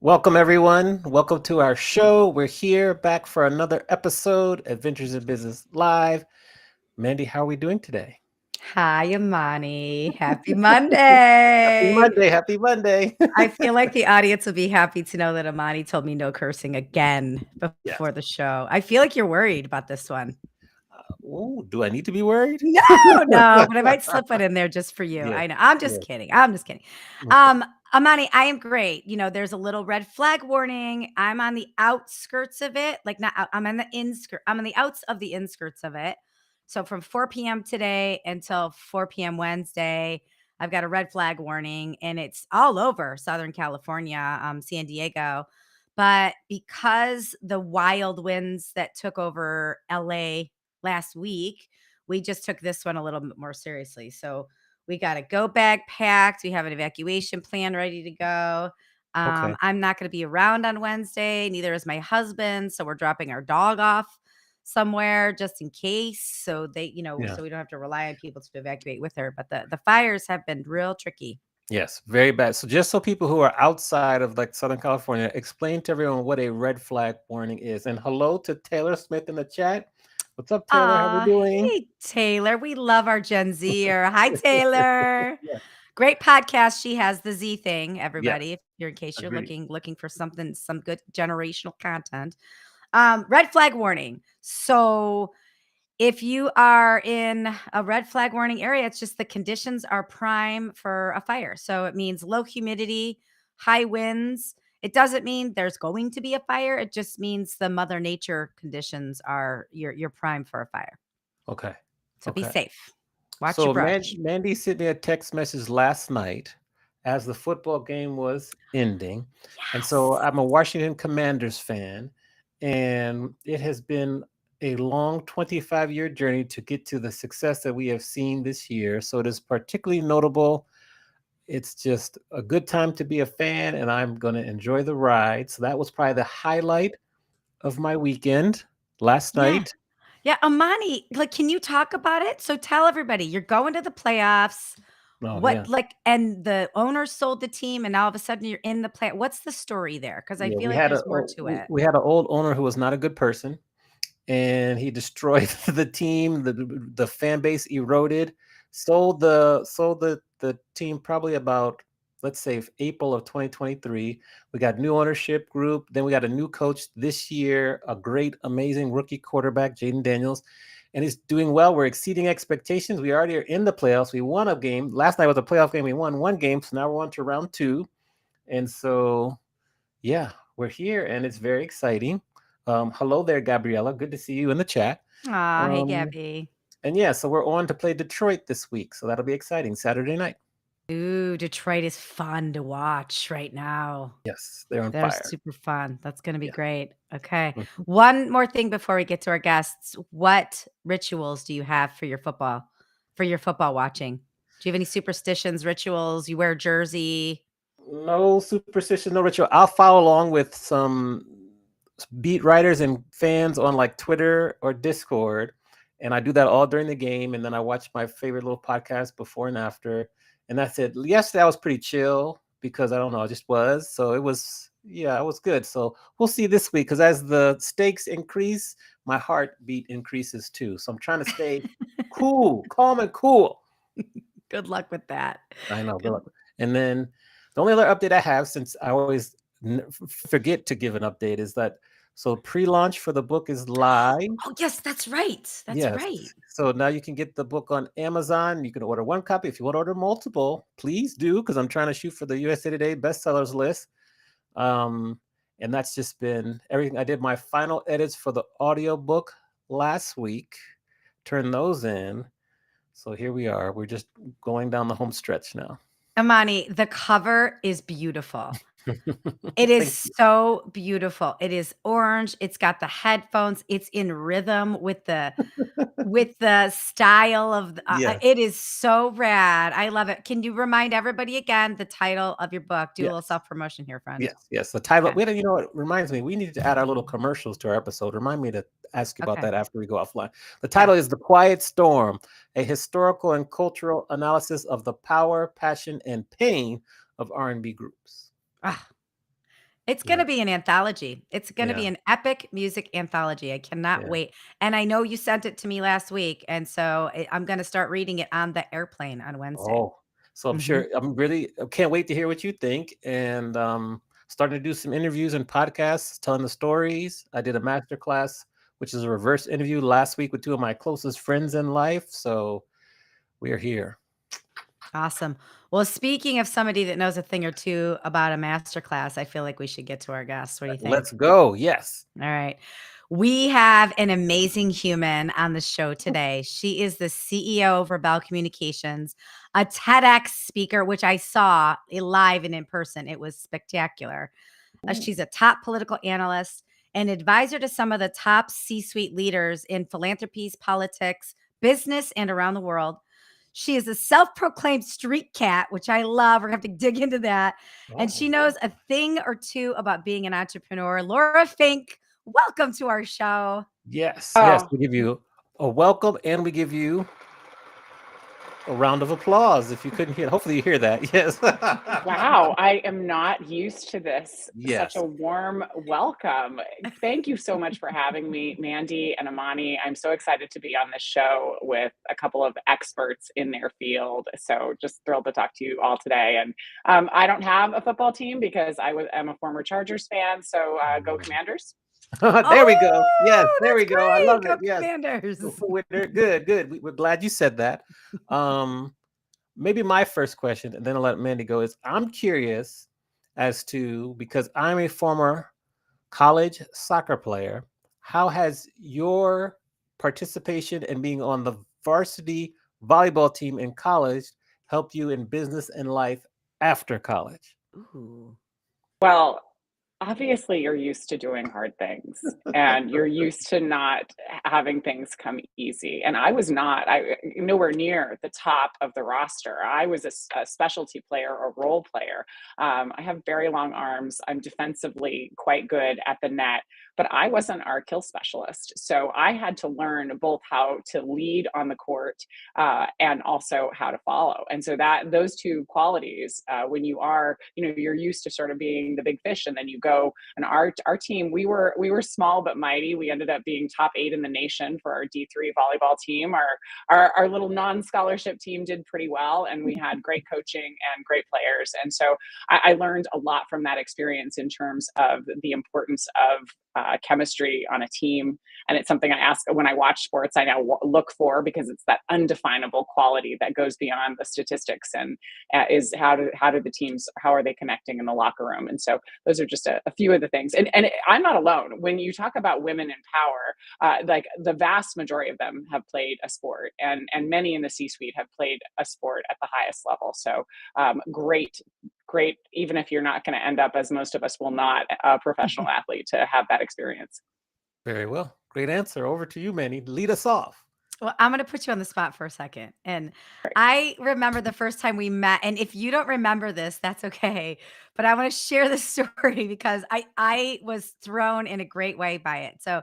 Welcome, everyone. Welcome to our show. We're here back for another episode, Adventures in Business Live. Mandy, how are we doing today? Hi, Amani. Happy Happy Monday. Monday. Happy Monday. I feel like the audience will be happy to know that Amani told me no cursing again before Yes. the show. I feel like you're worried about this one. Ooh, do I need to be worried? No, no, but I might slip it in there just for you. Yes. I know. I'm just Yes. kidding. I'm just kidding. Okay. Amani, I am great. There's a little red flag warning. I'm on the outskirts of it. Like not out, I'm on the inskirt. I'm on the outs of the inskirts of it. So from 4 p.m. today until 4 p.m. Wednesday, I've got a red flag warning, and it's all over Southern California, San Diego. But because the wild winds that took over LA last week, we just took this one a little bit more seriously. So we got a go bag packed. We have an evacuation plan ready to go. Okay. I'm not going to be around on Wednesday. Neither is my husband. So we're dropping our dog off somewhere just in case. So Yeah. so we don't have to rely on people to evacuate with her. But the fires have been real tricky. Yes. Very bad. So, just so people who are outside of like Southern California, explain to everyone what a red flag warning is. And hello to Taylor Smith in the chat. What's up, Taylor? How we doing? Hey, Taylor. We love our Gen Zer. Hi, Taylor. Yeah. Great podcast. She has the Z thing, Yes. everybody. If you're in case you're Agreed. looking for something, some good generational content. Red flag warning. So if you are in a red flag warning area, it's just the conditions are prime for a fire. So it means low humidity, high winds. It doesn't mean there's going to be a fire. It just means the mother nature conditions are you're prime for a fire. Okay. So be Okay. safe. Watch your So brush. Mandy sent me a text message last night as the football game was ending. And so Yes. I'm a Washington Commanders fan, and it has been a long 25-year journey to get to the success that we have seen this year. So it is particularly notable. It's just a good time to be a fan, and I'm going to enjoy the ride. So that was probably the highlight of my weekend last Yeah. night. Yeah, Amani, like, can you talk about it? So tell everybody you're going to the playoffs. Oh, What yeah. like and the owner sold the team and all of a sudden you're in the play. What's the story there? Because I Yeah, feel we like had there's more to it. we had an old owner who was not a good person, and he destroyed the team. The fan base eroded. Sold the team probably about, let's say, April of 2023. We got new ownership group. Then we got a new coach this year, a great, amazing rookie quarterback, Jaden Daniels, and he's doing well. We're exceeding expectations. We already are in the playoffs. We won a game. Last night was a playoff game. We won one game, so now we're on to round two. And so, yeah, we're here, and it's very exciting. Hello there, Gabriella. Good to see you in the chat. Aw, hey, Um, Gabby. and yeah, so we're on to play Detroit this week, so that'll be exciting. Saturday night. Ooh, Detroit is fun to watch right now. Yes, they're on They're fire. super fun. That's gonna be Yeah. great. Okay. Mhm. One more thing before we get to our guests. What rituals do you have for your football watching? Do you have any superstitions, rituals? You wear a jersey? No superstition, no ritual. I'll follow along with some beat writers and fans on like Twitter or Discord, and I do that all during the game. And then I watch my favorite little podcast before and after, and that's it. Yesterday I was pretty chill because I don't know, I just was. So it was, yeah, it was good. So we'll see this week because as the stakes increase, my heartbeat increases too. So I'm trying to stay cool, calm, and cool. Good luck with that. I know. Good Good. luck. And then the only other update I have, since I always forget to give an update, is that so pre-launch for the book is live. Oh, yes, that's right. That's Yes. right. So now you can get the book on Amazon. You can order one copy. If you want to order multiple, please do, because I'm trying to shoot for the USA Today bestsellers list. Um, and that's just been everything. I did my final edits for the audiobook last week, turned those in. So here we are. We're just going down the home stretch now. Amani, the cover is beautiful. It is Thank you. so beautiful. It is orange. It's got the headphones. It's in rhythm with the style of Yes. it is so rad. I love it. Can you remind everybody again the title of your book? Do a little Yes. self-promotion here, friend. Yes. The title. Okay. Wait, you know what reminds me? We need to add our little commercials to our episode. Remind me to ask you about Okay. that after we go offline. The Yeah. title is "The Quiet Storm: A Historical and Cultural Analysis of the Power, Passion, and Pain of R&B Groups." Ah, It's Yeah. gonna be an anthology. It's gonna be Yeah. an epic music anthology. I cannot Yeah. wait. And I know you sent it to me last week, and so I'm gonna start reading it on the airplane on Wednesday. Oh, so I'm Mhm. sure I'm really can't wait to hear what you think. And starting to do some interviews and podcasts, telling the stories. I did a master class, which is a reverse interview last week with two of my closest friends in life. So we are here. Awesome. Well, speaking of somebody that knows a thing or two about a master class, I feel like we should get to our guests. What do you think? Let's go. Yes. All right. We have an amazing human on the show today. She is the CEO of Rebelle Communications, a TEDx speaker, which I saw live and in person. It was spectacular. She's a top political analyst, an advisor to some of the top C suite leaders in philanthropies, politics, business, and around the world. She is a self proclaimed street cat, which I love. We're going to have to dig into that. And she Oh, knows a thing or two about being an entrepreneur. Laura Fink, welcome to our show. yes. Yes. Oh, We give you a welcome and we give you a round of applause. If you couldn't hear, hopefully you hear that. Yes. wow. I am not used to this. Such Yes. a warm welcome. Thank you so much for having me, Mandy and Amani. I'm so excited to be on this show with a couple of experts in their field. So just thrilled to talk to you all today. And I don't have a football team because I'm a former Chargers fan. So go Commanders. There we go. Yes, Oh, there that's we go. I great. love Go it. Yes. Commanders. Good, good. We're glad you said that. Um, Maybe my first question, and then I'll let Mandy go, is I'm curious as to, because I'm a former college soccer player, how has your participation in being on the varsity volleyball team in college helped you in business and life after college? Ooh. Well, obviously, you're used to doing hard things and you're used to not having things come easy. And I was not, I nowhere near the top of the roster. I was a specialty player, a role player. I have very long arms. I'm defensively quite good at the net, but I wasn't our kill specialist. So I had to learn both how to lead on the court and also how to follow. And so that those two qualities, when you are, you're used to sort of being the big fish, and then you go. And our team, we were small but mighty. We ended up being top 8 in the nation for our D3 volleyball team. Our little non-scholarship team did pretty well, and we had great coaching and great players. And so I learned a lot from that experience in terms of the importance of chemistry on a team. And it's something I ask when I watch sports. I now look for, because it's that undefinable quality that goes beyond the statistics, and is how do the teams, how are they connecting in the locker room? And so those are just a few of the things. And I'm not alone when you talk about women in power. Like the vast majority of them have played a sport, and many in the C-suite have played a sport at the highest level. So great, even if you're not going to end up, as most of us will not, a professional athlete, to have that experience. Very well. Great answer. Over to you, Manny. Lead us off. Well, I'm going to put you on the spot for a second. And I remember the first time we met. And if you don't remember this, that's okay. But I want to share this story because I was thrown in a great way by it. So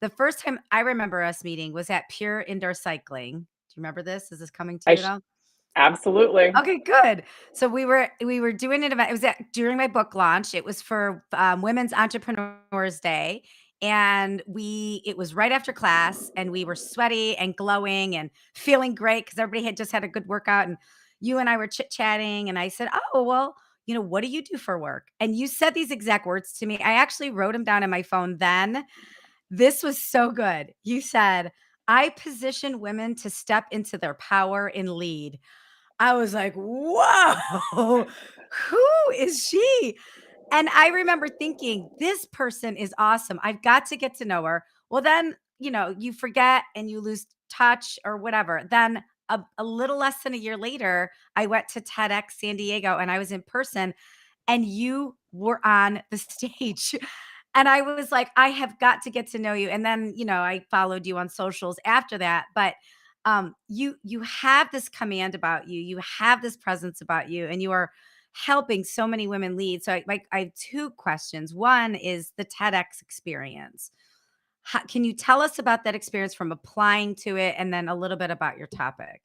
the first time I remember us meeting was at Pure Indoor Cycling. Do you remember this? Is this coming to I you at sh- all? Absolutely. Okay, good. So we were doing an event. It was during my book launch. It was for Women's Entrepreneurs Day, and it was right after class, and we were sweaty and glowing and feeling great because everybody had just had a good workout. And you and I were chit chatting, and I said, "Oh, well, what do you do for work?" And you said these exact words to me. I actually wrote them down in my phone then. This was so good. You said, "I position women to step into their power and lead." I was like, "Whoa, who is she?" And I remember thinking, "This person is awesome. I've got to get to know her." Well, then, you forget and you lose touch or whatever. Then a little less than a year later, I went to TEDx San Diego and I was in person, and you were on the stage. And I was like, "I have got to get to know you." And then, I followed you on socials after that. But you have this command about you. You have this presence about you, and you are helping so many women lead. So I have two questions. One is the TEDx experience. Can you tell us about that experience from applying to it, and then a little bit about your topic?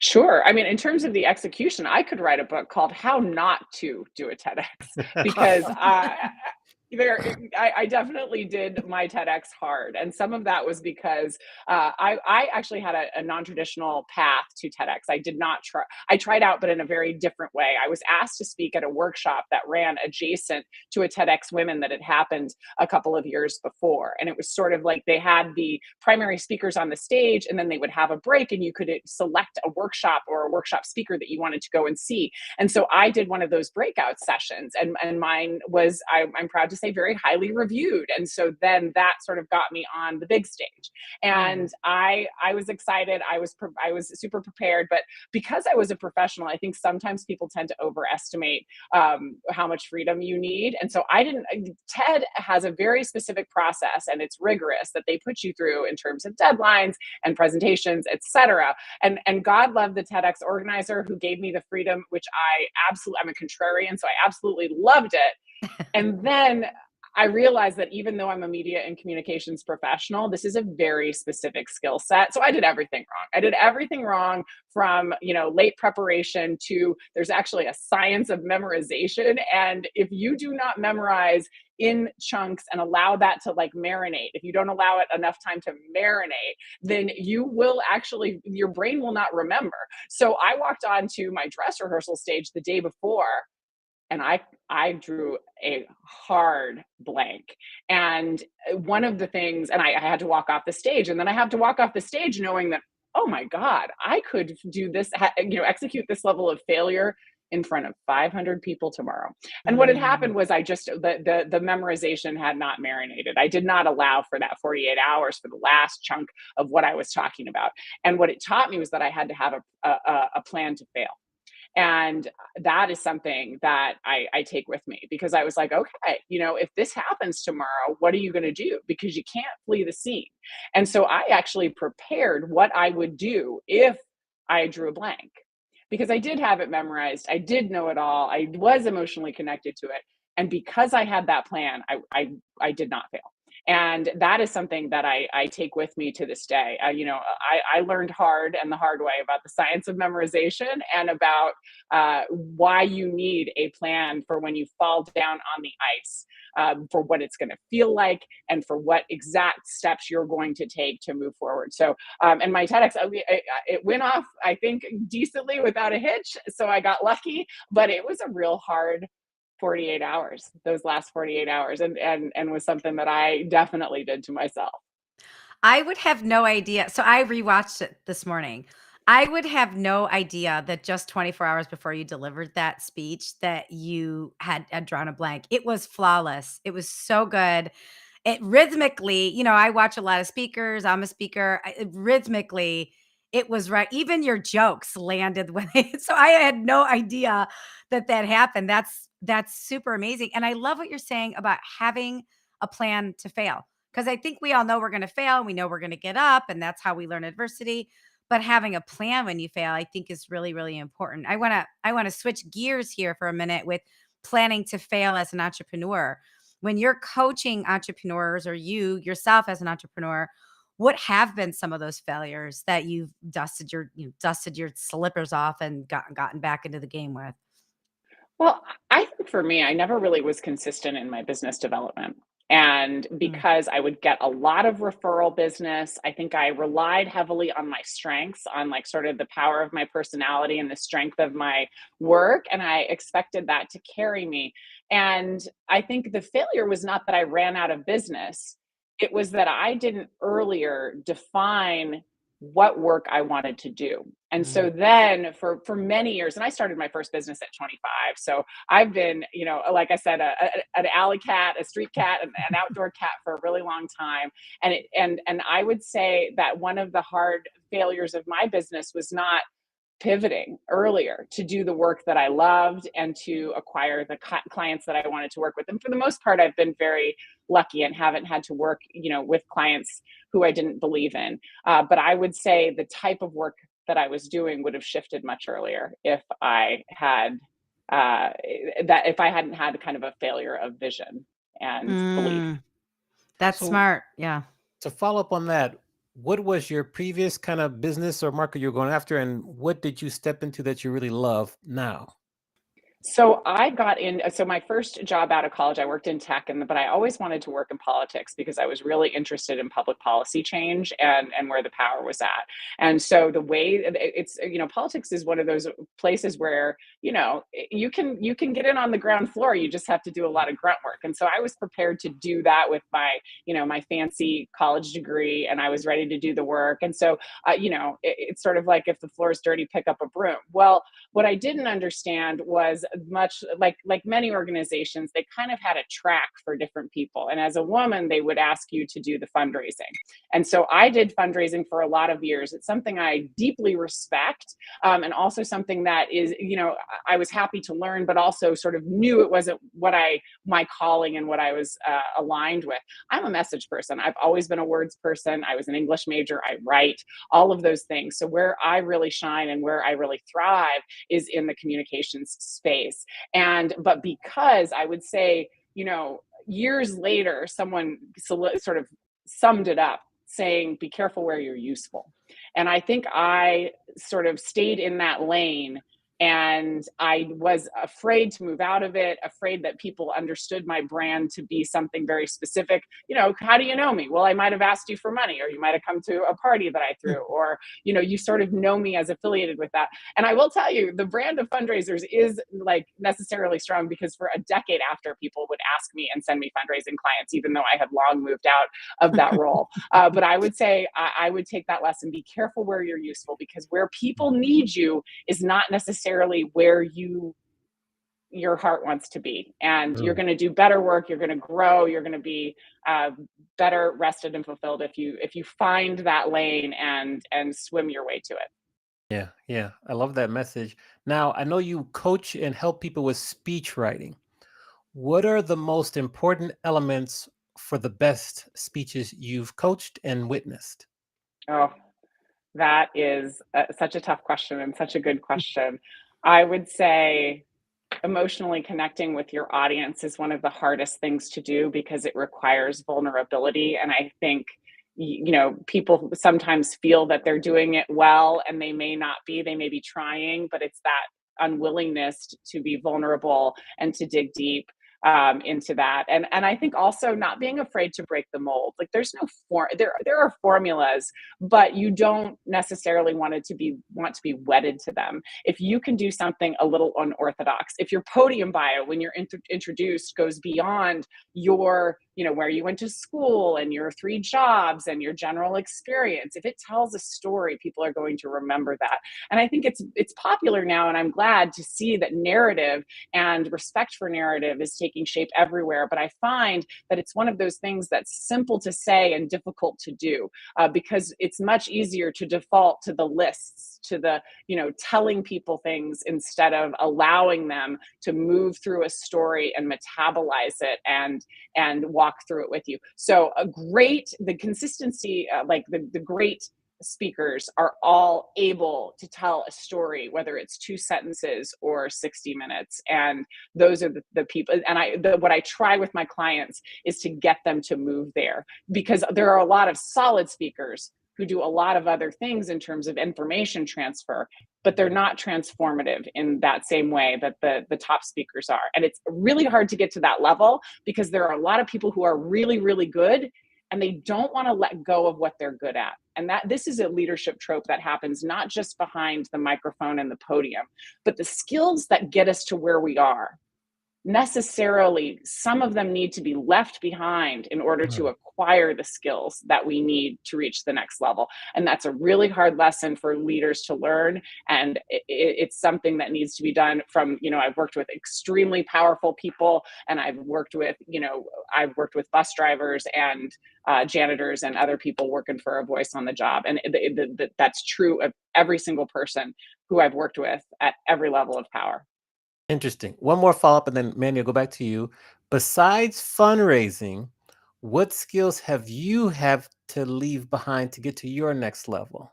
Sure. I mean, in terms of the execution, I could write a book called How Not to Do a TEDx because I definitely did my TEDx hard. And some of that was because I actually had a non-traditional path to TEDx. I did not try, I tried out, but in a very different way. I was asked to speak at a workshop that ran adjacent to a TEDx Women that had happened a couple of years before. And it was sort of like they had the primary speakers on the stage, and then they would have a break, and you could select a workshop or a workshop speaker that you wanted to go and see. And so I did one of those breakout sessions, and mine was, I'm proud to say, very highly reviewed. And so then that sort of got me on the big stage. And I was excited. I was super prepared, but because I was a professional, I think sometimes people tend to overestimate how much freedom you need. And so I didn't, TED has a very specific process, and it's rigorous, that they put you through in terms of deadlines and presentations, etc. And God love the TEDx organizer who gave me the freedom, which I'm a contrarian, so I absolutely loved it. And then I realized that even though I'm a media and communications professional, this is a very specific skill set. So I did everything wrong. I did everything wrong, from, late preparation to, there's actually a science of memorization. And if you do not memorize in chunks and allow that to marinate, if you don't allow it enough time to marinate, then you will actually, your brain will not remember. So I walked onto my dress rehearsal stage the day before, and I drew a hard blank. And one of the things, and I had to walk off the stage, and then I have to walk off the stage knowing that, oh my God, I could do this, execute this level of failure in front of 500 people tomorrow. And what had happened was the memorization had not marinated. I did not allow for that 48 hours for the last chunk of what I was talking about. And what it taught me was that I had to have a plan to fail. And that is something that I take with me, because I was like, okay, if this happens tomorrow, what are you going to do? Because you can't flee the scene. And so I actually prepared what I would do if I drew a blank, because I did have it memorized. I did know it all. I was emotionally connected to it. And because I had that plan, I did not fail. And that is something that I take with me to this day. I learned hard and the hard way about the science of memorization, and about why you need a plan for when you fall down on the ice, for what it's going to feel like, and for what exact steps you're going to take to move forward. So, and my TEDx, it went off, I think, decently without a hitch. So I got lucky, but it was a real hard 48 hours, those last 48 hours, and was something that I definitely did to myself. I would have no idea. So I rewatched it this morning. I would have no idea that just 24 hours before you delivered that speech that you had drawn a blank. It was flawless. It was so good. It rhythmically, I watch a lot of speakers. I'm a speaker. Rhythmically, it was right. Even your jokes landed when so I had no idea that happened. That's super amazing. And I love what you're saying about having a plan to fail. Because I think we all know we're going to fail, and we know we're going to get up, and that's how we learn adversity. But having a plan when you fail, I think, is really, really important. I want to switch gears here for a minute with planning to fail as an entrepreneur. When you're coaching entrepreneurs, or you yourself as an entrepreneur, what have been some of those failures that you've dusted your slippers off and gotten back into the game with? Well, I think for me, I never really was consistent in my business development. And because I would get a lot of referral business, I think I relied heavily on my strengths, on sort of the power of my personality and the strength of my work. And I expected that to carry me. And I think the failure was not that I ran out of business. It was that I didn't earlier define what work I wanted to do. And so then for many years, and I started my first business at 25. So I've been, like I said, an alley cat, a street cat, an outdoor cat for a really long time. And I would say that one of the hard failures of my business was not pivoting earlier to do the work that I loved and to acquire the clients that I wanted to work with. And for the most part, I've been very lucky and haven't had to work, with clients who I didn't believe in. But I would say the type of work that I was doing would have shifted much earlier if I had if I hadn't had kind of a failure of vision and belief. That's So smart. Yeah. to follow up on that, what was your previous kind of business or market you're going after, and what did you step into that you really love now? So I got in. So my first job out of college, I worked in tech, but I always wanted to work in politics because I was really interested in public policy change and where the power was at. And so the way it's, politics is one of those places where you can get in on the ground floor. You just have to do a lot of grunt work. And so I was prepared to do that with my fancy college degree, and I was ready to do the work. And so it's sort of like, if the floor is dirty, pick up a broom. Well, what I didn't understand was, much like many organizations, they kind of had a track for different people. And as a woman, they would ask you to do the fundraising. And so I did fundraising for a lot of years. It's something I deeply respect, and also something that is, I was happy to learn, but also sort of knew it wasn't my calling and what I was aligned with. I'm a message person. I've always been a words person. I was an English major. I write, all of those things. So where I really shine and where I really thrive is in the communications space. But because I would say, years later, someone sort of summed it up saying, be careful where you're useful. And I think I sort of stayed in that lane, and I was afraid to move out of it, afraid that people understood my brand to be something very specific. How do you know me? Well, I might have asked you for money, or you might have come to a party that I threw, or, you sort of know me as affiliated with that. And I will tell you, the brand of fundraisers is like necessarily strong, because for a decade after, people would ask me and send me fundraising clients, even though I had long moved out of that role. But I would say I would take that lesson: be careful where you're useful, because where people need you is not necessarily where your heart wants to be. And you're going to do better work, you're going to grow, you're going to be better rested and fulfilled if you find that lane and swim your way to it. Yeah, I love that message. Now, I know you coach and help people with speech writing. What are the most important elements for the best speeches you've coached and witnessed? Oh, that is such a tough question, and such a good question. I would say emotionally connecting with your audience is one of the hardest things to do, because it requires vulnerability. And I think, people sometimes feel that they're doing it well, and they may not be. They may be trying, but it's that unwillingness to be vulnerable and to dig deep into that. And I think also not being afraid to break the mold. Like, there's no there are formulas, but you don't necessarily want to be wedded to them. If you can do something a little unorthodox, if your podium bio when you're introduced goes beyond your, where you went to school and your 3 jobs and your general experience, if it tells a story, people are going to remember that. And I think it's popular now, and I'm glad to see that narrative and respect for narrative is taking shape everywhere. But I find that it's one of those things that's simple to say and difficult to do, because it's much easier to default to the lists, to the, telling people things, instead of allowing them to move through a story and metabolize it and walk through it with you. So the consistency, like the great speakers are all able to tell a story, whether it's 2 sentences or 60 minutes. And those are the people. And what I try with my clients is to get them to move there, because there are a lot of solid speakers who do a lot of other things in terms of information transfer, but they're not transformative in that same way that the top speakers are. And it's really hard to get to that level, because there are a lot of people who are really, really good, and they don't want to let go of what they're good at. And this is a leadership trope that happens not just behind the microphone and the podium, but the skills that get us to where we are. Necessarily, some of them need to be left behind in order to acquire the skills that we need to reach the next level. And that's a really hard lesson for leaders to learn. And it's something that needs to be done from, I've worked with extremely powerful people, and I've worked with bus drivers and janitors and other people working for a voice on the job. And that's true of every single person who I've worked with at every level of power. Interesting. One more follow-up, and then Manny, I'll go back to you. Besides fundraising, what skills have you to leave behind to get to your next level?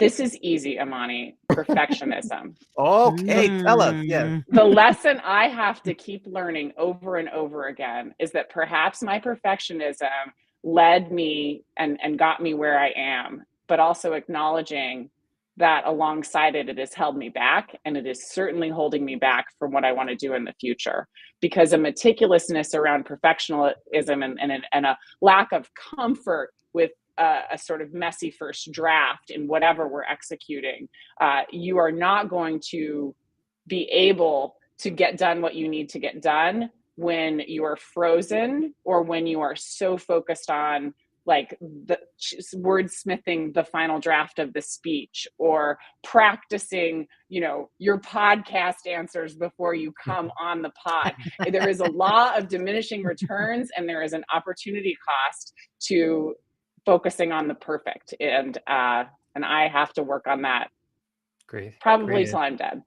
This is easy, Amani. Perfectionism. Okay, tell us. Yes. The lesson I have to keep learning over and over again is that perhaps my perfectionism led me and got me where I am, but also acknowledging that alongside it, it has held me back, and it is certainly holding me back from what I want to do in the future. Because a meticulousness around perfectionism and a lack of comfort with a sort of messy first draft in whatever we're executing, you are not going to be able to get done what you need to get done when you are frozen, or when you are so focused on like the wordsmithing the final draft of the speech, or practicing, your podcast answers before you come on the pod. There is a law of diminishing returns, and there is an opportunity cost to focusing on the perfect. And I have to work on that. Great. Probably Great. till I'm dead.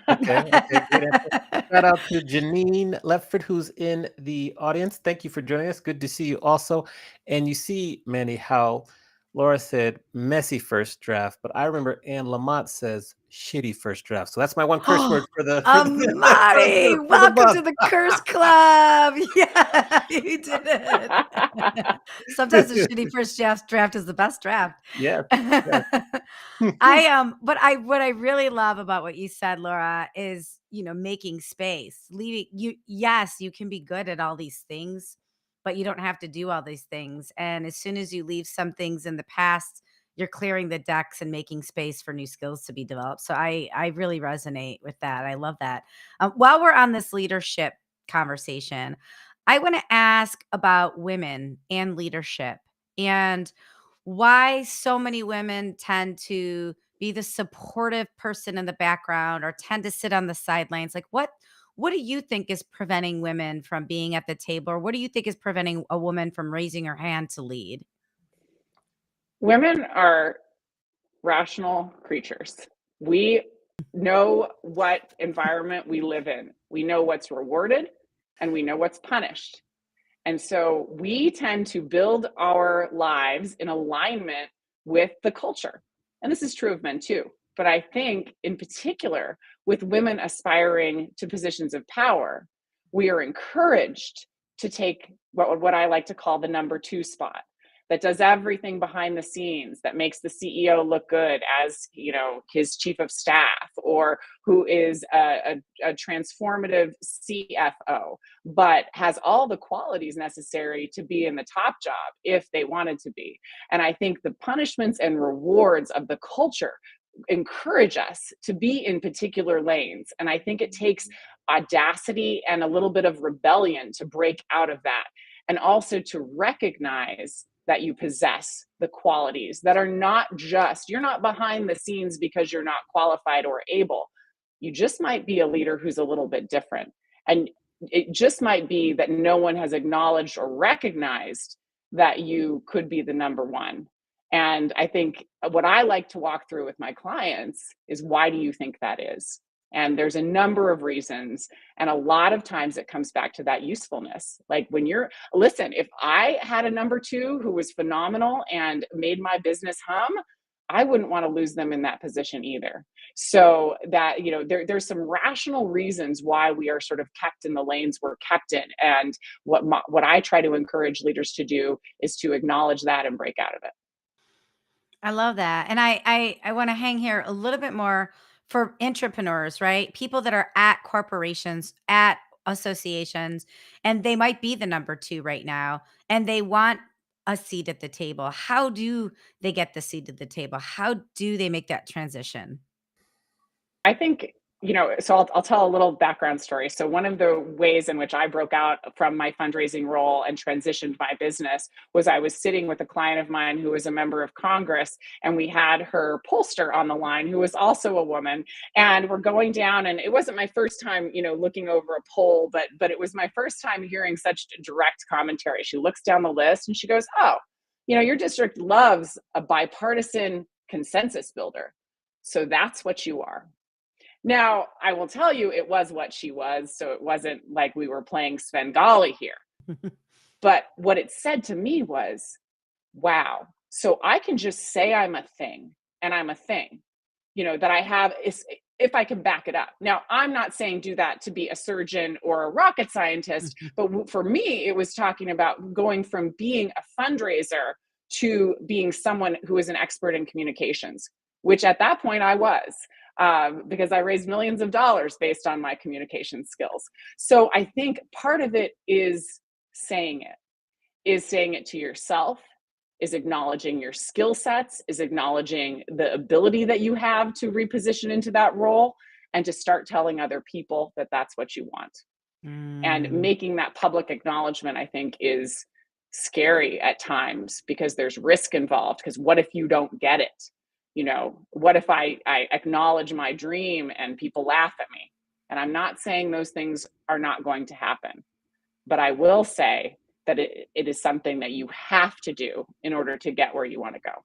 Okay. Great answer. Shout out to Janine Lefford, who's in the audience. Thank you for joining us. Good to see you also. And you see, Manny, how Laura said messy first draft, but I remember Anne Lamott says shitty first draft. So that's my one curse word for the Amari, welcome to the curse club. Yeah, you did it. Sometimes the shitty first draft is the best draft. Yeah. What I really love about what you said, Laura, is making space, leaving you. Yes, you can be good at all these things, but you don't have to do all these things. And as soon as you leave some things in the past, you're clearing the decks and making space for new skills to be developed. So I really resonate with that. I love that. While we're on this leadership conversation, I want to ask about women and leadership, and why so many women tend to be the supportive person in the background, or tend to sit on the sidelines. Like what do you think is preventing women from being at the table? Or what do you think is preventing a woman from raising her hand to lead? Women are rational creatures. We know what environment we live in. We know what's rewarded, and we know what's punished. And so we tend to build our lives in alignment with the culture. And this is true of men too. But I think in particular, with women aspiring to positions of power, we are encouraged to take what I like to call the number 2 spot, that does everything behind the scenes, that makes the CEO look good as his chief of staff, or who is a transformative CFO, but has all the qualities necessary to be in the top job if they wanted to be. And I think the punishments and rewards of the culture encourage us to be in particular lanes. And I think it takes audacity and a little bit of rebellion to break out of that, and also to recognize that you possess the qualities that are not just, you're not behind the scenes because you're not qualified or able. You just might be a leader who's a little bit different. And it just might be that no one has acknowledged or recognized that you could be the number 1. And I think what I like to walk through with my clients is, why do you think that is? And there's a number of reasons. And a lot of times it comes back to that usefulness. Like listen, if I had a number 2 who was phenomenal and made my business hum, I wouldn't want to lose them in that position either. So that, there's some rational reasons why we are sort of kept in the lanes we're kept in. And what I try to encourage leaders to do is to acknowledge that and break out of it. I love that. And I want to hang here a little bit more for entrepreneurs, right? People that are at corporations, at associations, and they might be the number 2 right now, and they want a seat at the table. How do they get the seat at the table? How do they make that transition? I think, so I'll tell a little background story. So one of the ways in which I broke out from my fundraising role and transitioned my business was I was sitting with a client of mine who was a member of Congress, and we had her pollster on the line who was also a woman. And we're going down, and it wasn't my first time, looking over a poll, but it was my first time hearing such direct commentary. She looks down the list and she goes, "Oh, your district loves a bipartisan consensus builder. So that's what you are." Now, I will tell you, it was what she was. So it wasn't like we were playing Svengali here. But what it said to me was, wow, so I can just say I'm a thing, and I'm a thing, that I have if I can back it up. Now, I'm not saying do that to be a surgeon or a rocket scientist, but for me, it was talking about going from being a fundraiser to being someone who is an expert in communications, which at that point I was, because I raised millions of dollars based on my communication skills. So I think part of it is saying it to yourself, is acknowledging your skill sets, is acknowledging the ability that you have to reposition into that role, and to start telling other people that that's what you want. And making that public acknowledgement, I think, is scary at times because there's risk involved. Because what if you don't get it? You know, what if I acknowledge my dream and people laugh at me? And I'm not saying those things are not going to happen, but I will say that it is something that you have to do in order to get where you want to go.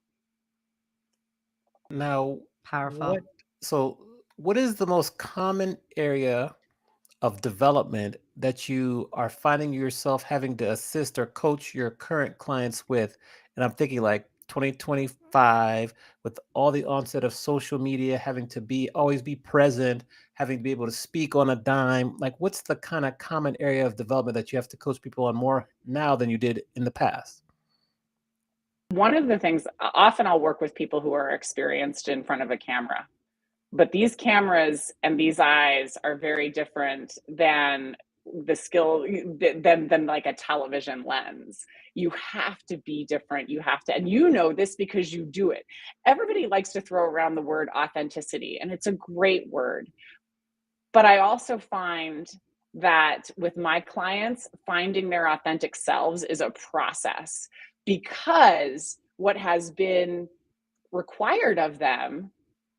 Now, Powerful. what is the most common area of development that you are finding yourself having to assist or coach your current clients with? And I'm thinking like 2025, with all the onset of social media, having to always be present, having to be able to speak on a dime. Like, what's the kind of common area of development that you have to coach people on more now than you did in the past? One of the things, often I'll work with people who are experienced in front of a camera, but these cameras and these eyes are very different than the skill than like a television lens. You have to be different. You have to, and you know this because you do it. Everybody likes to throw around the word authenticity, and it's a great word. But I also find that with my clients, finding their authentic selves is a process, because what has been required of them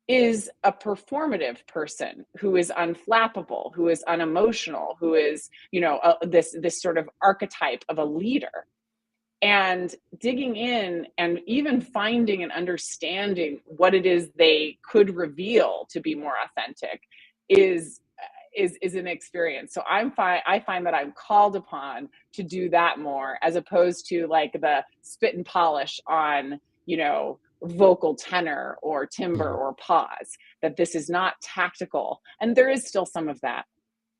is a performative person who is unflappable, who is unemotional, who is, this sort of archetype of a leader. And digging in and even finding and understanding what it is they could reveal to be more authentic is an experience. So I find that I'm called upon to do that more, as opposed to like the spit and polish on, vocal tenor or timbre or pause, that this is not tactical. And there is still some of that,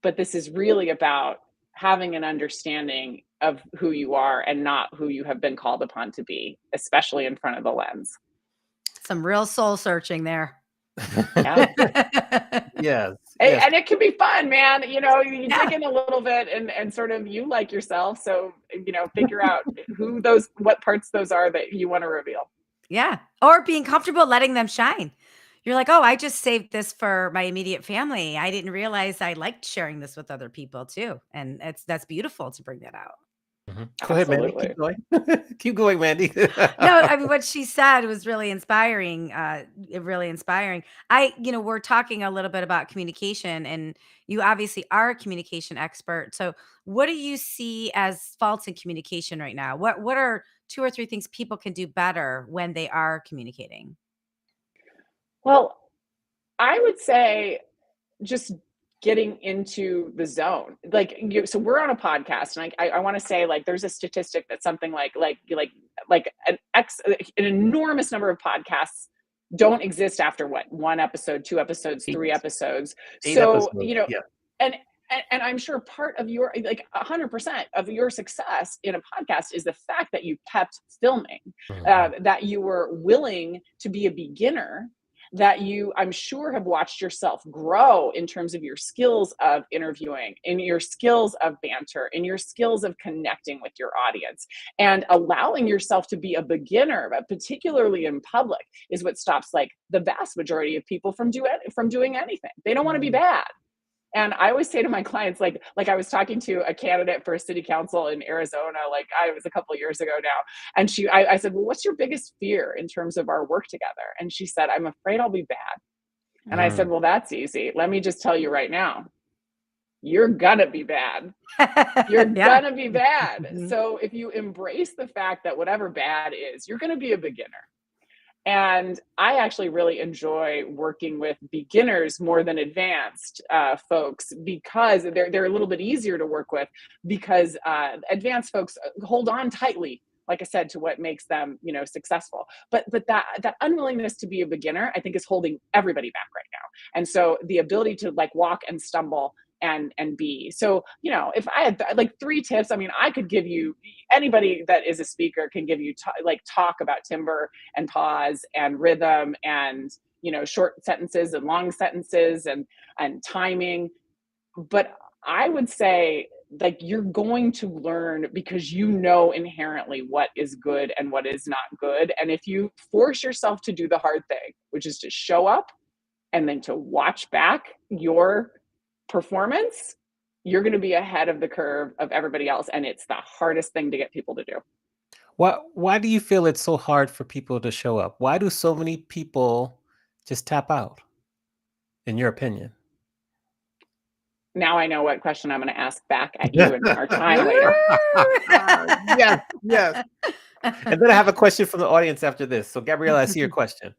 but this is really about having an understanding of who you are and not who you have been called upon to be, especially in front of the lens. Some real soul searching there. Yeah. Yes. And it can be fun, man. You dig in a little bit and sort of, you like yourself. So, figure out what parts those are that you want to reveal. Yeah. Or being comfortable letting them shine. You're like, oh, I just saved this for my immediate family. I didn't realize I liked sharing this with other people too. And that's beautiful to bring that out. Go ahead, Mandy. Keep going. Keep going, Mandy. No, I mean, what she said was really inspiring. Really inspiring. We're talking a little bit about communication, and you obviously are a communication expert. So what do you see as faults in communication right now? What are 2 or 3 things people can do better when they are communicating? Well, I would say just getting into the zone. So we're on a podcast, and I want to say, like, there's a statistic that something like an enormous number of podcasts don't exist after 1 episode, 2 episodes, 3 episodes. 8 So, episodes, yeah. And I'm sure part of your, 100% of your success in a podcast is the fact that you kept filming, that you were willing to be a beginner, that you, I'm sure, have watched yourself grow in terms of your skills of interviewing, in your skills of banter, in your skills of connecting with your audience. And allowing yourself to be a beginner, but particularly in public, is what stops like the vast majority of people from doing anything. They don't want to be bad. And I always say to my clients, like I was talking to a candidate for a city council in Arizona, I was a couple of years ago now. And I said, well, what's your biggest fear in terms of our work together? And she said, I'm afraid I'll be bad. And I said, well, that's easy. Let me just tell you right now, you're gonna be bad. You're gonna be bad. So if you embrace the fact that whatever bad is, you're gonna be a beginner. And I actually really enjoy working with beginners more than advanced folks, because they're a little bit easier to work with, because advanced folks hold on tightly. like I said, to what makes them, successful. But that unwillingness to be a beginner, I think, is holding everybody back right now. And so the ability to like walk and stumble and be. So, if I had like 3 tips, I mean, I could give you, anybody that is a speaker can give you talk about timbre and pause and rhythm and, short sentences and long sentences and timing. But I would say, like, you're going to learn because inherently what is good and what is not good. And if you force yourself to do the hard thing, which is to show up and then to watch back your performance, you're going to be ahead of the curve of everybody else. And it's the hardest thing to get people to do. Why do you feel it's so hard for people to show up? Why do so many people just tap out, in your opinion? Now I know what question I'm going to ask back at you in our time later. Yes. And then I have a question from the audience after this. So Gabriella, I see your question.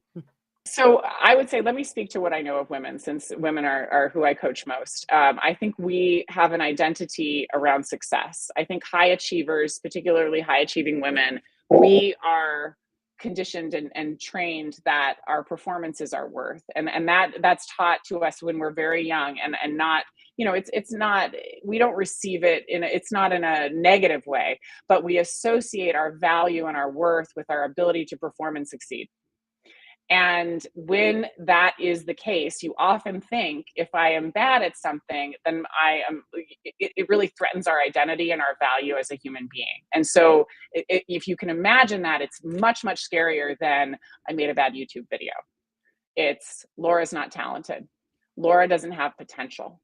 So I would say, let me speak to what I know of women, since women are who I coach most. I think we have an identity around success. I think high achievers, particularly high achieving women, we are conditioned and trained that our performance is our worth. And that's taught to us when we're very young, and not, it's not, we don't receive it it's not in a negative way, but we associate our value and our worth with our ability to perform and succeed. And when that is the case, you often think, if I am bad at something, then it really threatens our identity and our value as a human being. And so if you can imagine that, it's much, much scarier than I made a bad YouTube video. It's Laura's not talented. Laura doesn't have potential.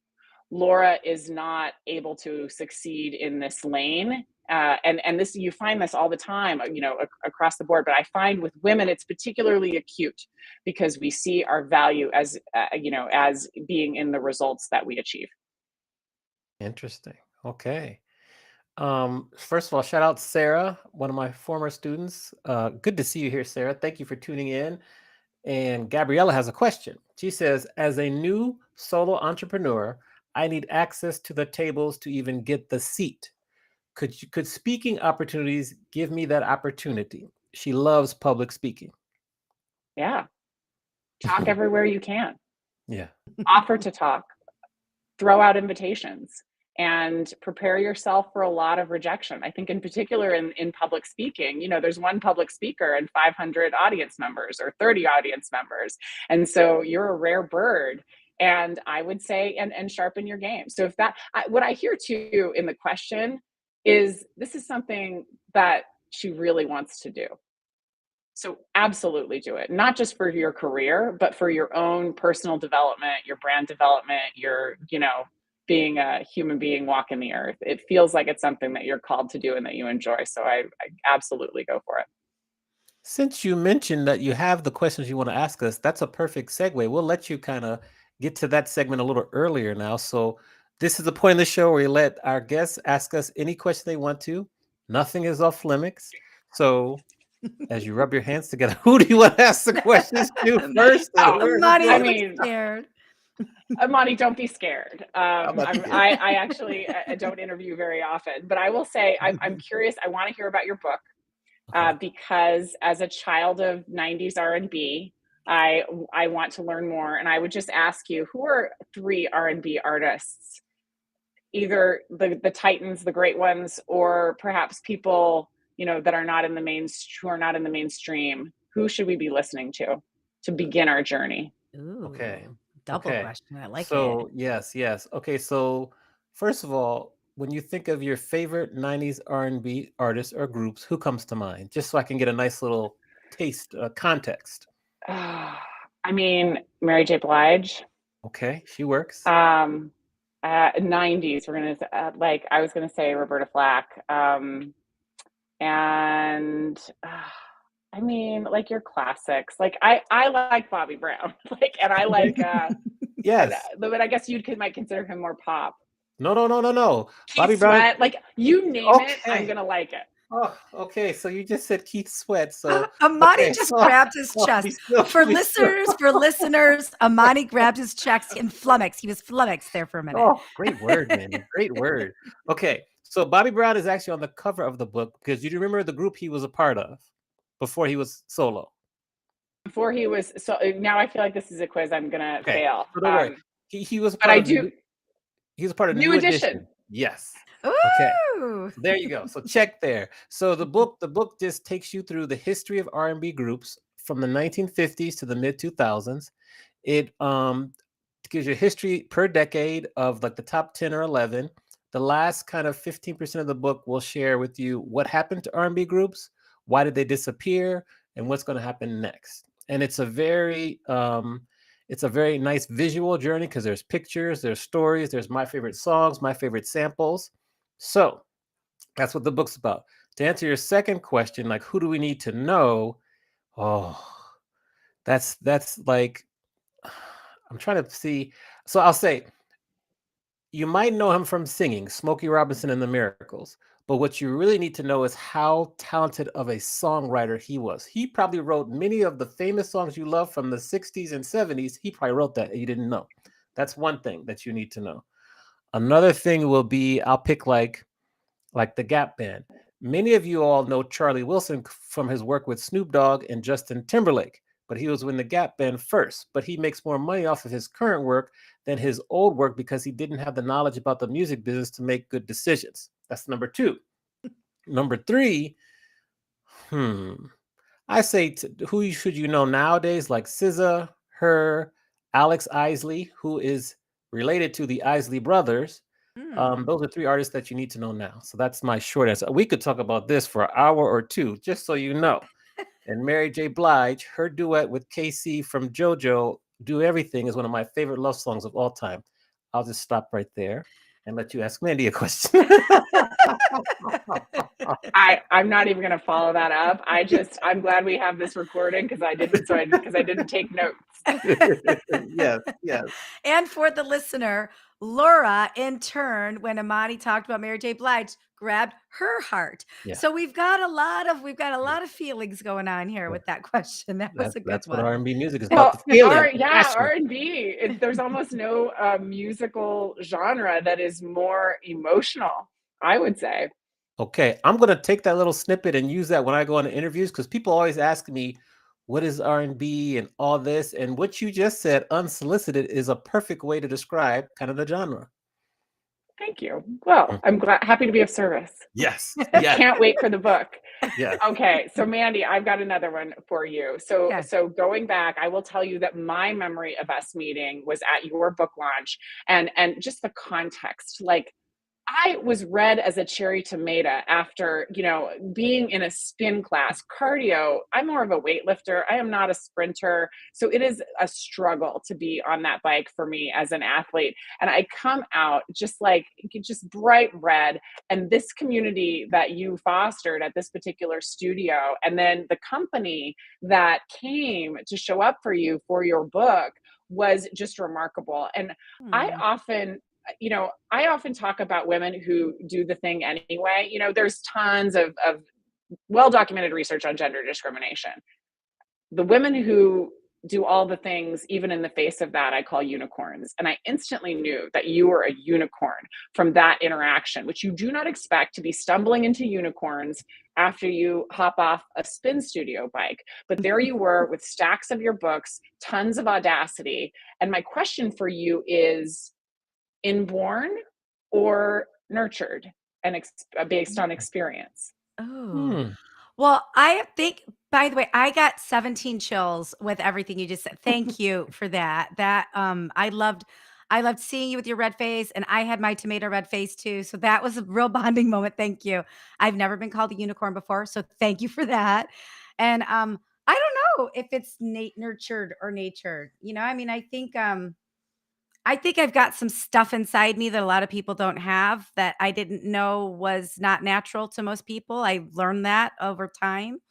Laura is not able to succeed in this lane. And this, you find this all the time, across the board. But I find with women, it's particularly acute because we see our value as, as being in the results that we achieve. Interesting. Okay. First of all, shout out Sarah, one of my former students. Good to see you here, Sarah. Thank you for tuning in. And Gabriella has a question. She says, as a new solo entrepreneur, I need access to the tables to even get the seat. Could speaking opportunities give me that opportunity? She loves public speaking. Yeah. Talk everywhere you can. Yeah. Offer to talk. Throw out invitations and prepare yourself for a lot of rejection. I think in particular in public speaking, there's one public speaker and 500 audience members or 30 audience members. And so you're a rare bird. And I would say, and sharpen your game. So if what I hear too in the question is, this is something that she really wants to do. So absolutely do it, not just for your career, but for your own personal development, your brand development, your, being a human being walking the earth. It feels like it's something that you're called to do and that you enjoy. So I absolutely go for it. Since you mentioned that you have the questions you want to ask us, that's a perfect segue. We'll let you kind of get to that segment a little earlier now. So this is the point of the show where we let our guests ask us any question they want to. Nothing is off limits. So as you rub your hands together, who do you want to ask the questions to first? Amani, scared. Amani, don't be scared. I actually don't interview very often, but I will say I'm curious. I want to hear about your book because as a child of 90s R&B, I want to learn more. And I would just ask you, who are 3 R&B artists, either the titans, the great ones, or perhaps people, that are not in the mainstream? Who should we be listening to begin our journey? Ooh, okay. Double question. I like it. So yes. Okay. So first of all, when you think of your favorite 90s R&B artists or groups, who comes to mind? Just so I can get a nice little taste, context. I mean, Mary J. Blige. Okay, she works. 90s, we're gonna I was gonna say Roberta Flack. And I mean, like your classics. Like I like Bobby Brown. And I like yes. But I guess you might consider him more pop. No. Keith Bobby Brown. Sweat, you name it, I'm gonna like it. Oh, okay. So you just said Keith Sweat. So Amani okay. just So grabbed his chest. For listeners, Amani grabbed his chest and flummoxed. He was flummoxed there for a minute. Oh, great word, man. Great word. Okay. So Bobby Brown is actually on the cover of the book because you remember the group he was a part of before he was solo. Before he was now I feel like this is a quiz I'm gonna Okay. fail. So don't worry. He was a But part I of do he was a part of New New Edition. Edition. Yes. Okay. Ooh. So there you go. So check there. So the book just takes you through the history of R&B groups from the 1950s to the mid 2000s. It gives you a history per decade of like the top 10 or 11. The last kind of 15% of the book will share with you what happened to R&B groups, why did they disappear, and what's going to happen next. And it's a very nice visual journey because there's pictures, there's stories, there's my favorite songs, my favorite samples. So that's what the book's about. To answer your second question, like who do we need to know? Oh, that's like I'm trying to see. So I'll say you might know him from singing Smokey Robinson and the Miracles, but what you really need to know is how talented of a songwriter he was. He probably wrote many of the famous songs you love from the 60s and 70s. He probably wrote that and you didn't know. That's one thing that you need to know. Another thing will be I'll pick like the Gap Band. Many of you all know Charlie Wilson from his work with Snoop Dogg and Justin Timberlake, but he was in the Gap Band first. But he makes more money off of his current work than his old work because he didn't have the knowledge about the music business to make good decisions. That's number two. Number three, I say who should you know nowadays, like SZA, her, Alex Isley, who is related to the Isley brothers. Those are three artists that you need to know now. So that's my short answer. We could talk about this for an hour or two, just so you know. And Mary J. Blige, her duet with KC from JoJo, Do Everything, is one of my favorite love songs of all time. I'll just stop right there and let you ask Mandy a question. I'm not even gonna follow that up. I'm glad we have this recording because I didn't take notes. Yes. And for the listener, Laura, in turn, when Amani talked about Mary J. Blige, grabbed her heart. Yeah. So we've got a lot of feelings going on here with that question. That was a good That's one. what R&B music is Well, about. The feeling, R&B. There's almost no musical genre that is more emotional, I would say. Okay, I'm gonna take that little snippet and use that when I go on interviews because people always ask me, "What is R&B and all this?" And what you just said, unsolicited, is a perfect way to describe kind of the genre. Thank you. Well, I'm happy to be of service. Yes. Can't wait for the book. Yeah. Okay, so Mandy, I've got another one for you. So going back, I will tell you that my memory of us meeting was at your book launch, and just the context, like I was red as a cherry tomato after, being in a spin class. Cardio, I'm more of a weightlifter. I am not a sprinter. So it is a struggle to be on that bike for me as an athlete. And I come out just bright red. And this community that you fostered at this particular studio, and then the company that came to show up for you for your book was just remarkable. And I often I often talk about women who do the thing anyway. There's tons of well documented research on gender discrimination. The women who do all the things, even in the face of that, I call unicorns. And I instantly knew that you were a unicorn from that interaction, which you do not expect to be stumbling into unicorns after you hop off a spin studio bike. But there you were with stacks of your books, tons of audacity. And my question for you is, inborn or nurtured and based on experience? Oh, well, I think, by the way, I got 17 chills with everything you just said. Thank you for that. I loved seeing you with your red face, and I had my tomato red face too. So that was a real bonding moment. Thank you. I've never been called a unicorn before, so thank you for that. And I don't know if it's nurtured or natured. I mean, I think I've got some stuff inside me that a lot of people don't have that I didn't know was not natural to most people. I learned that over time.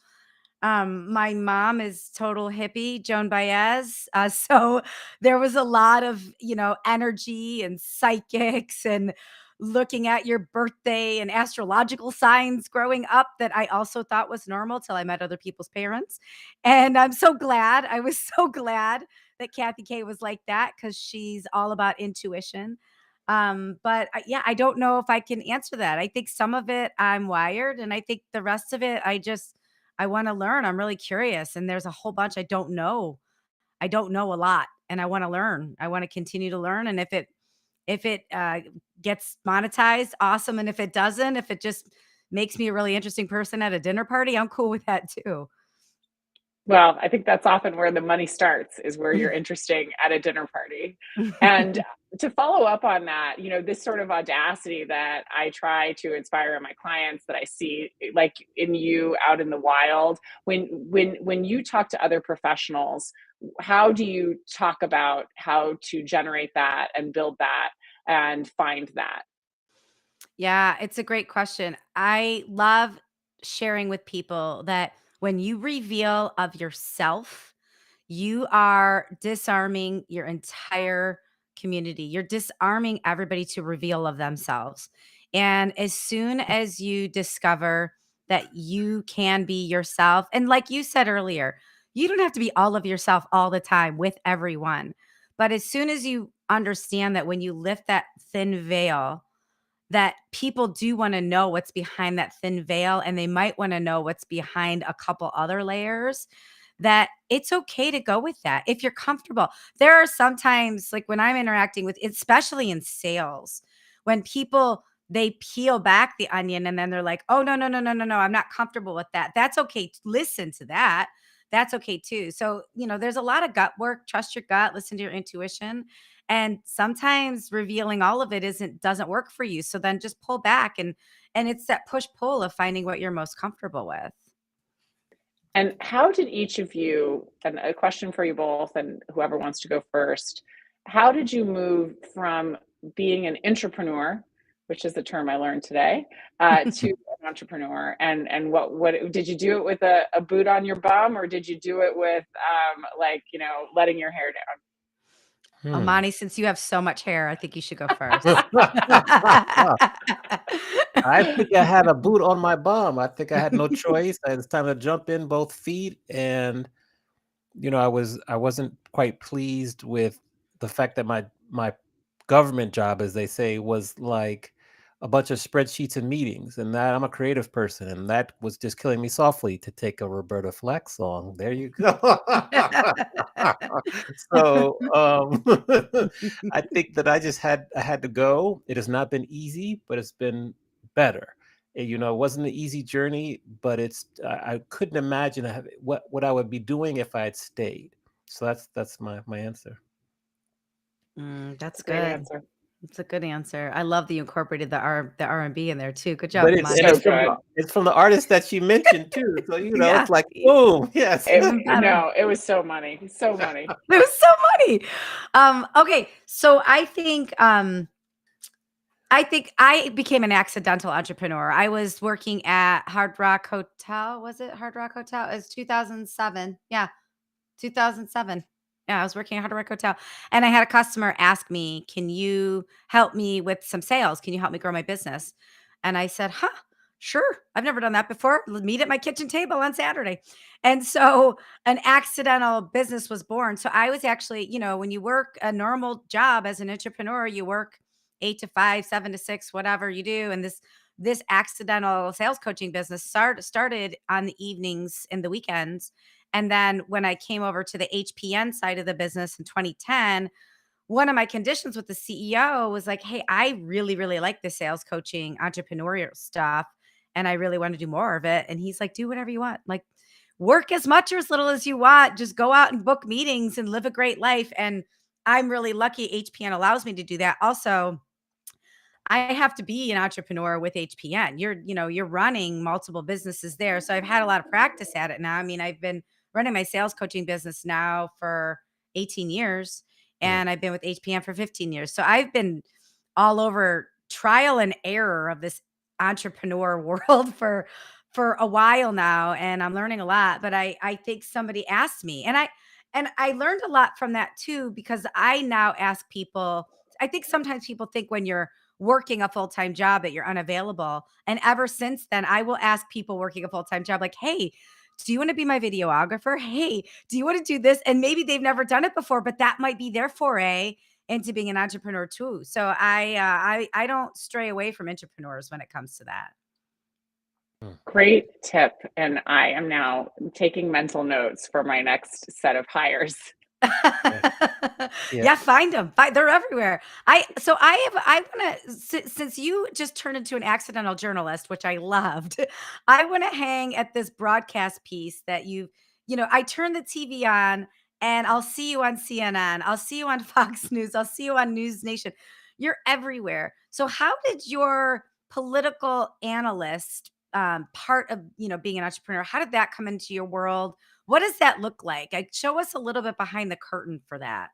My mom is total hippie, Joan Baez. So there was a lot of, energy and psychics and looking at your birthday and astrological signs growing up that I also thought was normal till I met other people's parents. And I'm so glad. I was so glad that Kathy K was like that because she's all about intuition. But yeah, I don't know if I can answer that. I think some of it I'm wired, and I think the rest of it I want to learn. I'm really curious, and there's a whole bunch I don't know. I don't know a lot, and I want to learn. I want to continue to learn, and if it gets monetized, awesome. And if it doesn't, if it just makes me a really interesting person at a dinner party, I'm cool with that too. Well, I think that's often where the money starts, is where you're interesting at a dinner party. And to follow up on that, this sort of audacity that I try to inspire in my clients, that I see like in you out in the wild, when you talk to other professionals, how do you talk about how to generate that and build that and find that? Yeah, it's a great question. I love sharing with people that when you reveal of yourself, you are disarming your entire community. You're disarming everybody to reveal of themselves. And as soon as you discover that you can be yourself, and like you said earlier, you don't have to be all of yourself all the time with everyone. But as soon as you understand that when you lift that thin veil, that people do want to know what's behind that thin veil, and they might want to know what's behind a couple other layers, that it's okay to go with that if you're comfortable. There are sometimes, like when I'm interacting with, especially in sales, when people they peel back the onion and then they're like, oh, no, no, no, no, no, no, I'm not comfortable with that. That's okay. Listen to that. That's okay too. So, there's a lot of gut work. Trust your gut, listen to your intuition. And sometimes revealing all of it doesn't work for you. So then just pull back, and it's that push pull of finding what you're most comfortable with. And how did each of you, and a question for you both, and whoever wants to go first, how did you move from being an entrepreneur, which is the term I learned today, to an entrepreneur? And what did you do it with a boot on your bum, or did you do it with letting your hair down? Amani, since you have so much hair, I think you should go first. I think I had a boot on my bum. I think I had no choice. It's time to jump in both feet, and I wasn't quite pleased with the fact that my government job, as they say, was like a bunch of spreadsheets and meetings, and that I'm a creative person, and that was just killing me softly, to take a Roberta Flack song. There you go. So I think that I had to go. It has not been easy, but it's been better. It wasn't an easy journey, but I couldn't imagine what I would be doing if I had stayed. So that's my answer. That's Great good. answer. It's a good answer. I love that you incorporated the R&B in there too. Good job, But Amani. So good. it's from the artist that she mentioned too. So Yeah. it's like boom, yes. Even better. No, it was so money. So money. It was so funny. Okay, so I think I became an accidental entrepreneur. I was working at Hard Rock Hotel. Was it Hard Rock Hotel? It was 2007. Yeah, 2007. Yeah, I was working at Hard Rock Hotel, and I had a customer ask me, "Can you help me with some sales? Can you help me grow my business?" And I said, "Huh, sure. I've never done that before. Meet at my kitchen table on Saturday." And so an accidental business was born. So I was actually, when you work a normal job as an entrepreneur, you work 8 to 5, 7 to 6, whatever you do. And this accidental sales coaching business started on the evenings and the weekends. And then when I came over to the HPN side of the business in 2010, one of my conditions with the CEO was like, "Hey, I really, really like the sales coaching entrepreneurial stuff, and I really want to do more of it." And he's like, "Do whatever you want. Like, work as much or as little as you want. Just go out and book meetings and live a great life." And I'm really lucky HPN allows me to do that. Also, I have to be an entrepreneur with HPN. You're running multiple businesses there. So I've had a lot of practice at it now. I mean, I've been running my sales coaching business now for 18 years, and I've been with HPN for 15 years. So I've been all over trial and error of this entrepreneur world for a while now, and I'm learning a lot. But I think somebody asked me, and I learned a lot from that too, because I now ask people. I think sometimes people think when you're working a full-time job that you're unavailable. And ever since then, I will ask people working a full-time job, like, hey, do you want to be my videographer? Hey, do you want to do this? And maybe they've never done it before, but that might be their foray into being an entrepreneur too. So I don't stray away from entrepreneurs when it comes to that. Great tip. And I am now taking mental notes for my next set of hires. Yeah, find them. They're everywhere. I want to, since you just turned into an accidental journalist, which I loved, I want to hang at this broadcast piece that I turn the TV on and I'll see you on CNN. I'll see you on Fox News. I'll see you on News Nation. You're everywhere. So how did your political analyst part of, being an entrepreneur, how did that come into your world? What does that look like? Show us a little bit behind the curtain for that.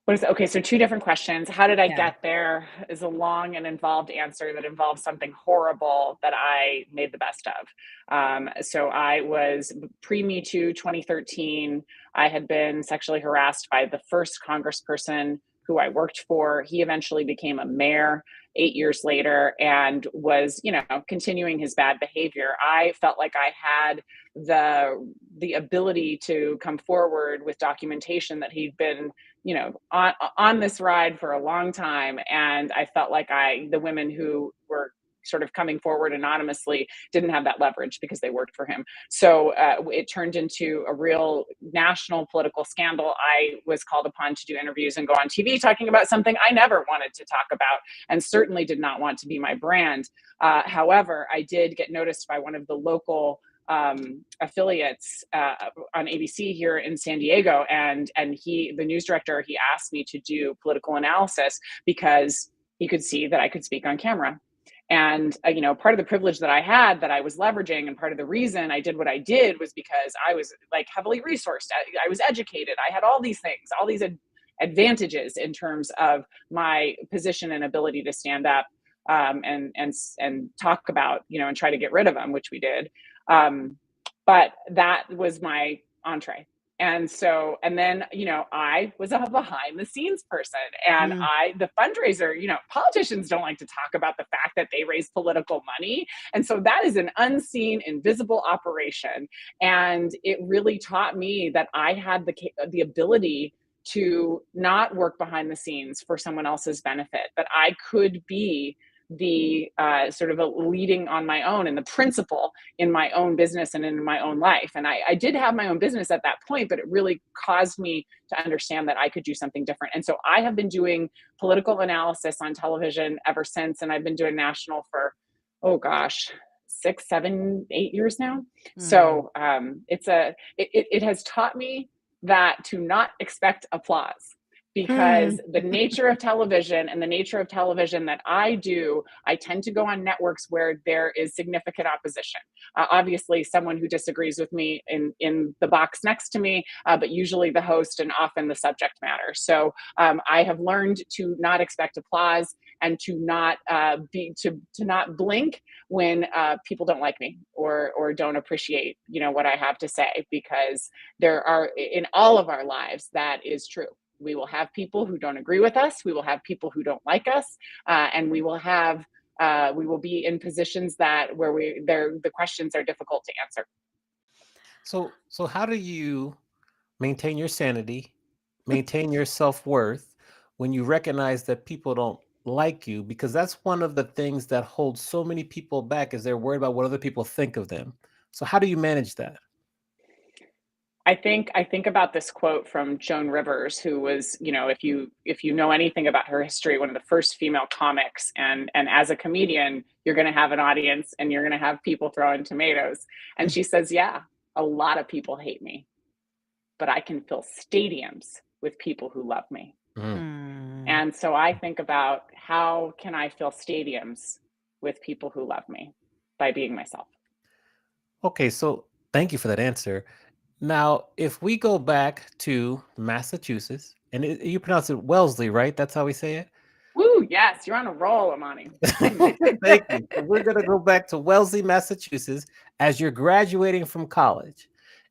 Okay, so two different questions. How did I Yeah. get there is a long and involved answer that involves something horrible that I made the best of. So I was pre-Me Too 2013. I had been sexually harassed by the first congressperson who I worked for. He eventually became a mayor 8 years later and was, continuing his bad behavior. I felt like I had the ability to come forward with documentation that he'd been, on this ride for a long time. And I felt like the women who were sort of coming forward anonymously didn't have that leverage because they worked for him. So it turned into a real national political scandal. I was called upon to do interviews and go on TV talking about something I never wanted to talk about and certainly did not want to be my brand. However, I did get noticed by one of the local affiliates on ABC here in San Diego, and the news director, he asked me to do political analysis because he could see that I could speak on camera. And part of the privilege that I had that I was leveraging, and part of the reason I did what I did was because I was like heavily resourced. I was educated. I had all these things, all these advantages in terms of my position and ability to stand up and talk about, and try to get rid of them, which we did. But that was my entree. And then, I was a behind the scenes person, and the fundraiser, politicians don't like to talk about the fact that they raise political money. And so that is an unseen, invisible operation. And it really taught me that I had the ability to not work behind the scenes for someone else's benefit, that I could be the sort of a leading on my own and the principal in my own business and in my own life. And I did have my own business at that point, but it really caused me to understand that I could do something different. And so I have been doing political analysis on television ever since. And I've been doing national for, 6, 7, 8 years now. So it has taught me that to not expect applause. Because the nature of television and the nature of television that I do, I tend to go on networks where there is significant opposition. Obviously, someone who disagrees with me in the box next to me, but usually the host and often the subject matter. So I have learned to not expect applause and to not not blink when people don't like me or don't appreciate what I have to say, because there are in all of our lives that is true. We will have people who don't agree with us. We will have people who don't like us, and we will be in positions where the questions are difficult to answer. So how do you maintain your sanity, maintain your self-worth when you recognize that people don't like you? Because that's one of the things that holds so many people back, is they're worried about what other people think of them. So how do you manage that? I think about this quote from Joan Rivers, who was, if you know anything about her history, one of the first female comics, and as a comedian, you're going to have an audience and you're going to have people throwing tomatoes. And she says, yeah, a lot of people hate me, but I can fill stadiums with people who love me. And so I think about, how can I fill stadiums with people who love me? By being myself. Okay, so thank you for that answer. Now, if we go back to Massachusetts, and you pronounce it Wellesley, right? That's how we say it? Woo, yes, you're on a roll, Amani. Thank you. So we're going to go back to Wellesley, Massachusetts, as you're graduating from college.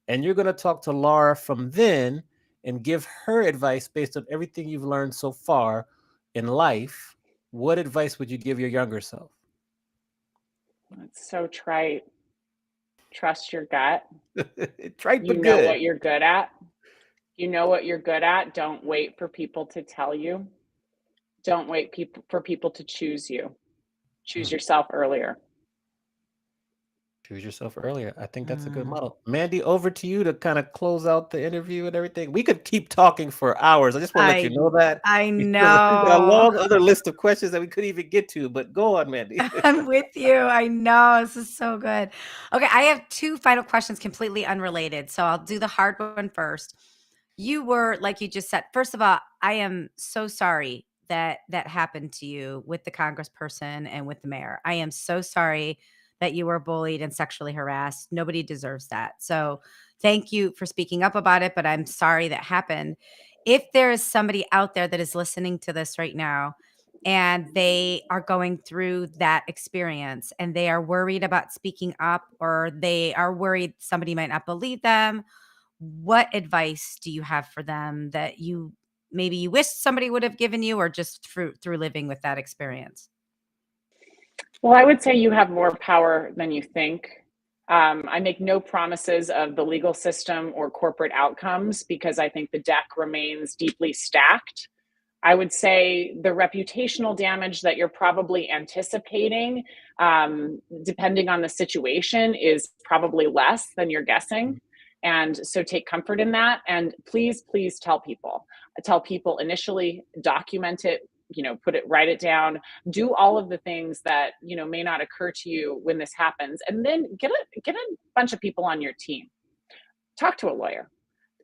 And you're going to talk to Laura from then and give her advice based on everything you've learned so far in life what advice would you give your younger self? It's so trite. Trust your gut. Trite You but know good. what you're good at. You know what you're good at. Don't wait for people to tell you. Don't wait for people to choose you. Choose yourself earlier. Choose yourself earlier. I think that's a good Mm. model. Mandy, over to you to kind of close out the interview and everything. We could keep talking for hours. I just want to let you know that. I We've got a know. long other list of questions that we couldn't even get to, but go on, Mandy. I'm with you. I know. This is so good. Okay. I have two final questions completely unrelated. So I'll do the hard one first. You were, like you just said, first of all, I am so sorry that that happened to you with the congressperson and with the mayor. I am so sorry that you were bullied and sexually harassed. Nobody deserves that. So thank you for speaking up about it, but I'm sorry that happened. If there is somebody out there that is listening to this right now and they are going through that experience and they are worried about speaking up, or they are worried somebody might not believe them, what advice do you have for them that you maybe you wish somebody would have given you, or just through living with that experience? Well, I would say you have more power than you think. I make no promises of the legal system or corporate outcomes because I think the deck remains deeply stacked. I would say the reputational damage that you're probably anticipating, depending on the situation, is probably less than you're guessing. And so take comfort in that. And please, please tell people. Tell people initially, document it, put it, write it down, do all of the things that, may not occur to you when this happens. And then get a bunch of people on your team. Talk to a lawyer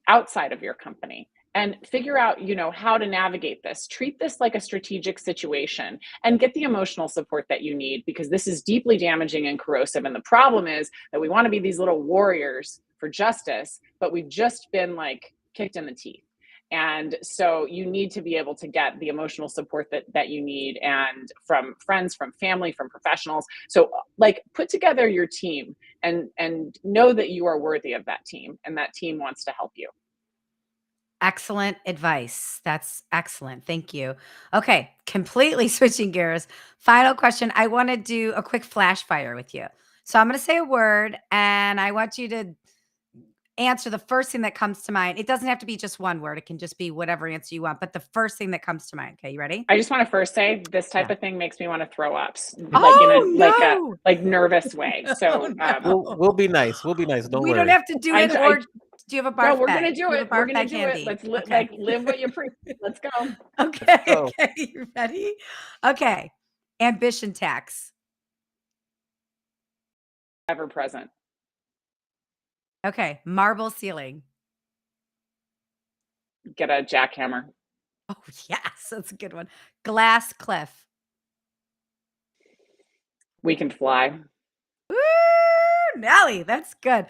outside of your company and figure out, how to navigate this. Treat this like a strategic situation and get the emotional support that you need, because this is deeply damaging and corrosive. And the problem is that we want to be these little warriors for justice, but we've just been like kicked in the teeth. And so you need to be able to get the emotional support that you need, and from friends, from family, from professionals. So like, put together your team and know that you are worthy of that team, and that team wants to help you. Excellent advice. That's excellent. Thank you. Okay, completely switching gears. Final question. I want to do a quick flash fire with you. So I'm going to say a word and I want you to answer the first thing that comes to mind. It doesn't have to be just one word. It can just be whatever answer you want, but the first thing that comes to mind. Okay, you ready? I just want to first say this type Yeah. of thing makes me want to throw up, like Oh, like a no. nervous way. So No. We'll be nice. We'll be nice. Don't We don't worry. have to do I, it, I or do you have a no, barf we're bag? gonna do You have it. a We're barf gonna bag do it. handy. Let's Okay. live what you preach. Let's go. Okay. go. Okay. You ready? Okay. Ambition tax. Ever present. Okay. Marble ceiling. Get a jackhammer. Oh, yes. That's a good one. Glass cliff. We can fly. Woo! Nelly, that's good.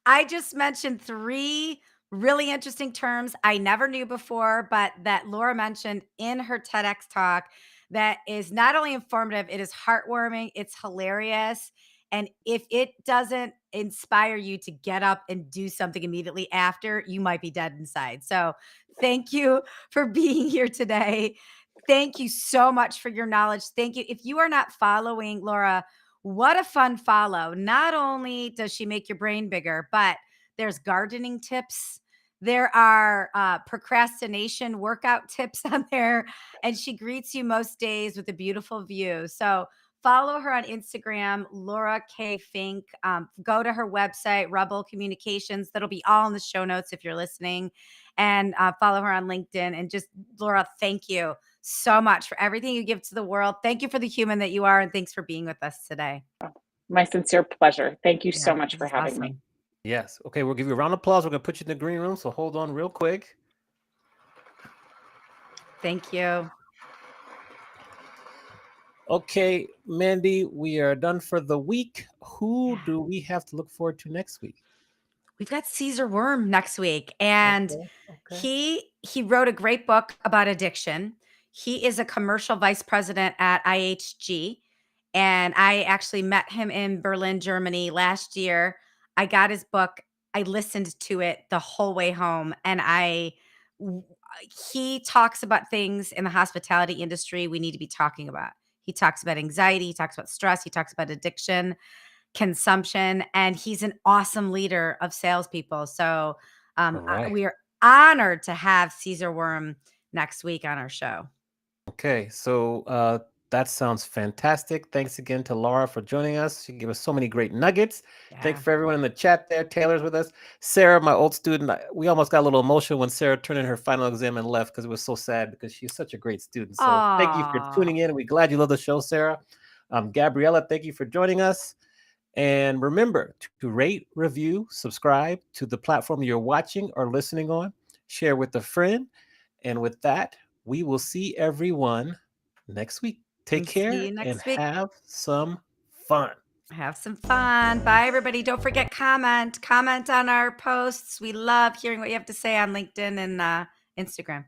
I just mentioned three really interesting terms I never knew before, but that Laura mentioned in her TEDx talk, that is not only informative, it is heartwarming, it's hilarious. And if it doesn't inspire you to get up and do something immediately after, you might be dead inside. So thank you for being here today. Thank you so much for your knowledge. Thank you. If you are not following Laura, what a fun follow. Not only does she make your brain bigger, but there's gardening tips. There are procrastination workout tips on there. And she greets you most days with a beautiful view. So follow her on Instagram, Laura K. Fink. Go to her website, Rebelle Communications. That'll be all in the show notes if you're listening. And follow her on LinkedIn. And just, Laura, thank you so much for everything you give to the world. Thank you for the human that you are. And thanks for being with us today. My sincere pleasure. Thank you Yeah, so much this for is having me. awesome. Yes. Okay, we'll give you a round of applause. We're going to put you in the green room, so hold on real quick. Thank you. Okay, Mandy, we are done for the week. Who Yeah. do we have to look forward to next week? We've got Caesar Worm next week, and Okay. he wrote a great book about addiction. He is a commercial vice president at IHG, and I actually met him in Berlin, Germany last year. I got his book. I listened to it the whole way home, and I he talks about things in the hospitality industry we need to be talking about. He talks about anxiety, he talks about stress, he talks about addiction, consumption, and he's an awesome leader of salespeople. So All right. we are honored to have Caesar Worm next week on our show. Okay, so that sounds fantastic. Thanks again to Laura for joining us. She gave us so many great nuggets. Thanks Yeah. for everyone in the chat there. Taylor's with us. Sarah, my old student, we almost got a little emotional when Sarah turned in her final exam and left because it was so sad because she's such a great student. So thank you for Aw. tuning in. We're glad you love the show, Sarah. Gabriella, thank you for joining us. And remember to rate, review, subscribe to the platform you're watching or listening on. Share with a friend. And with that, we will see everyone next week. Take See care you and next week. have some fun. Have some fun. Bye, everybody. Don't forget, comment on our posts. We love hearing what you have to say on LinkedIn and Instagram.